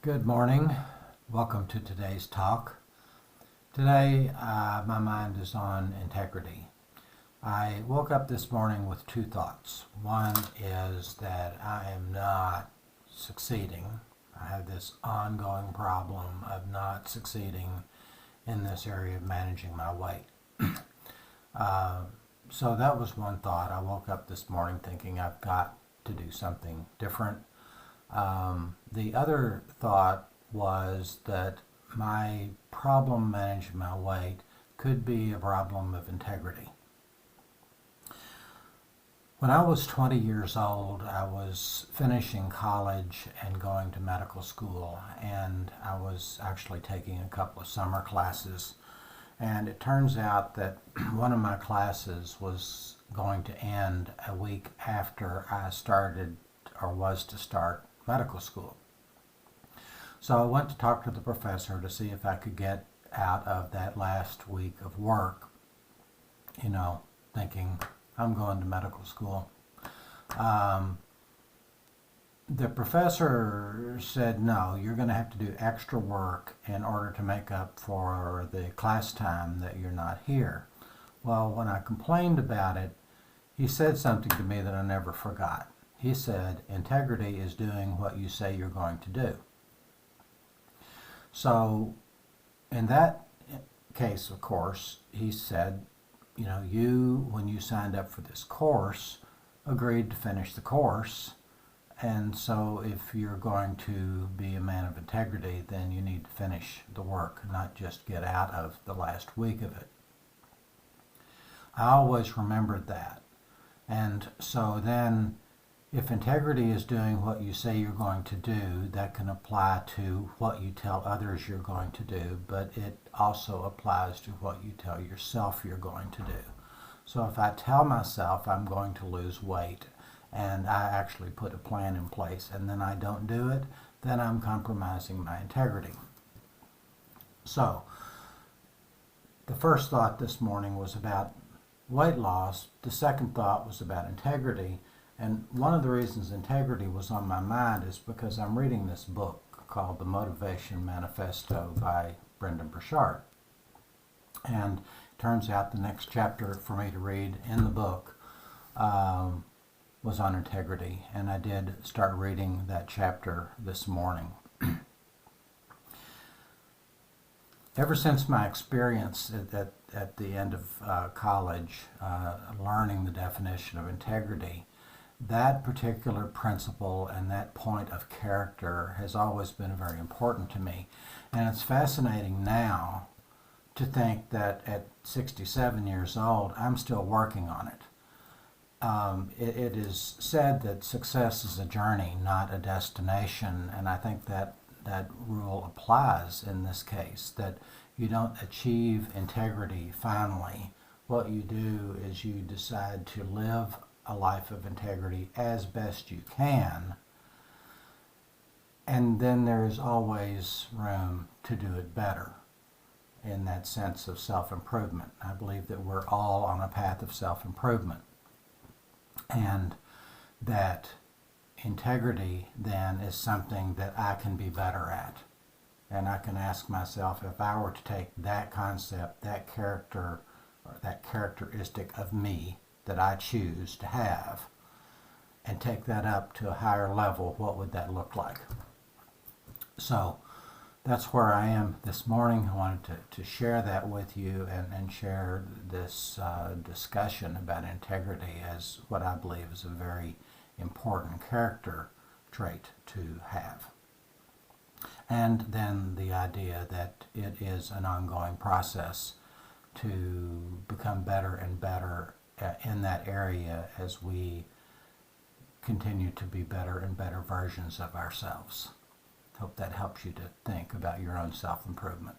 Good morning. Welcome to today's talk. Today, my mind is on integrity. I woke up this morning with two thoughts. One is that I am not succeeding. I have this ongoing problem of not succeeding in this area of managing my weight. So that was one thought. I woke up this morning thinking I've got to do something different. The other thought was that my problem managing my weight could be a problem of integrity. When I was 20 years old, I was finishing college and going to medical school, and I was actually taking a couple of summer classes. And it turns out that one of my classes was going to end a week after I started or was to start medical school. So I went to talk to the professor to see if I could get out of that last week of work, thinking I'm going to medical school. The professor said, no, you're going to have to do extra work in order to make up for the class time that you're not here. Well, when I complained about it, he said something to me that I never forgot. He said, integrity is doing what you say you're going to do. So in that case, of course, he said, you, when you signed up for this course, agreed to finish the course. And so if you're going to be a man of integrity, then you need to finish the work, not just get out of the last week of it. I always remembered that. And so then, if integrity is doing what you say you're going to do, that can apply to what you tell others you're going to do, but it also applies to what you tell yourself you're going to do. So if I tell myself I'm going to lose weight, and I actually put a plan in place, and then I don't do it, then I'm compromising my integrity. So, the first thought this morning was about weight loss. The second thought was about integrity. And one of the reasons integrity was on my mind is because I'm reading this book called The Motivation Manifesto by Brendon Burchard. And it turns out the next chapter for me to read in the book was on integrity. And I did start reading that chapter this morning. Ever since my experience at the end of college, learning the definition of integrity, that particular principle and that point of character has always been very important to me. And it's fascinating now to think that at 67 years old, I'm still working on it. It is said that success is a journey, not a destination, and I think that rule applies in this case, that you don't achieve integrity finally. What you do is you decide to live a life of integrity as best you can, and then there's always room to do it better in that sense of self-improvement. I believe that we're all on a path of self-improvement, and that integrity then is something that I can be better at. And I can ask myself, if I were to take that concept, that character, or that characteristic of me that I choose to have, and take that up to a higher level, what would that look like? So that's where I am this morning. I wanted to share that with you and share this discussion about integrity as what I believe is a very important character trait to have. And then the idea that it is an ongoing process to become better and better in that area as we continue to be better and better versions of ourselves. Hope that helps you to think about your own self-improvement.